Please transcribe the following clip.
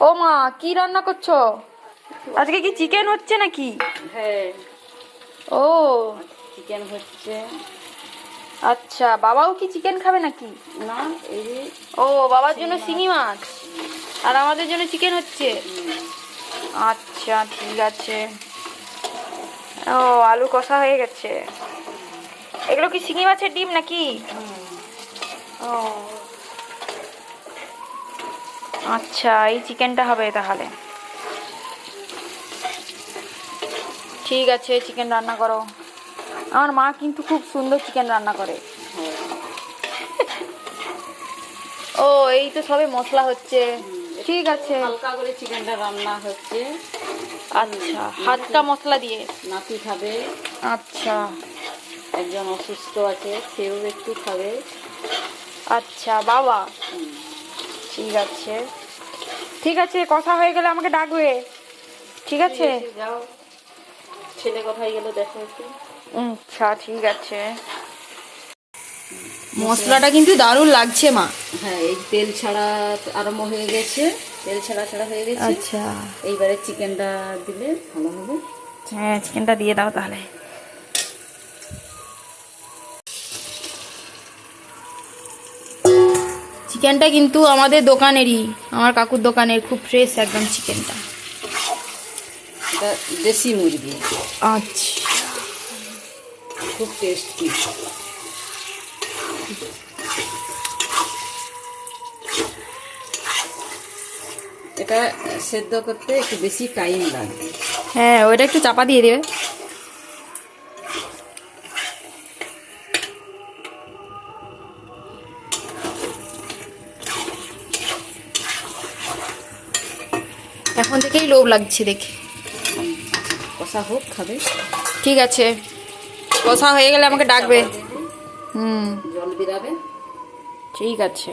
ও মা, কি রান্না করছো? আজকে কি চিকেন হচ্ছে নাকি? হ্যাঁ, ও চিকেন হচ্ছে। আচ্ছা, বাবাও কি চিকেন খাবে নাকি? না, এই যে ও, বাবার জন্য শিঙি মাছ আর আমাদের জন্য চিকেন হচ্ছে। আচ্ছা, ঠিক আছে। ও, আলু কষা হয়ে গেছে। এগুলো কি শিঙি মাছের ডিম নাকি? ও আচ্ছা, এই চিকেনটা হবে তাহলে। ঠিক আছে, চিকেন রান্না করো। আমার মা কিন্তু খুব সুন্দর চিকেন রান্না করে। ও, এই তো সবে মশলা হচ্ছে। ঠিক আছে, হালকা করে চিকেনটা রান্না হচ্ছে। আচ্ছা, হালকা মশলা দিয়ে। নাতি খাবে, আচ্ছা একজন অসুস্থ আছে, সেও একটু খাবে। আচ্ছা বাবা, ঠিক আছে। ঠিক আছে, কথা হয়ে গেলে আমাকে ডাকবে। ঠিক আছে। যাও, ছেলে কোথায় গেল দেখো একটু। আচ্ছা, ঠিক আছে। মশলাটা কিন্তু দারুণ লাগছে মা। হ্যাঁ, এই তেল ছাড়া আরম্ভ হয়ে গেছে, তেল ছাড়া ছাড়া হয়ে গেছে। আচ্ছা, এইবারে চিকেনটা দিলে ভালো হবে। হ্যাঁ, চিকেনটা দিয়ে দাও তাহলে। চিকেনটা কিন্তু আমাদের দোকানেরই, আমার কাকুর দোকানের, খুব ফ্রেশ একদম চিকেনটা। এটা দেশি মুরগি, আচ্ছা, খুব টেস্টি। এটা সেদ্ধ করতে একটু বেশি টাইম লাগবে। হ্যাঁ, ওইটা একটু চাপা দিয়ে দেবে। এখন থেকেই লোভ লাগছে দেখে। কষা হোক, খাবে। ঠিক আছে, কষা হয়ে গেলে আমাকে ডাকবে। হুম, জল বেরাবে। ঠিক আছে।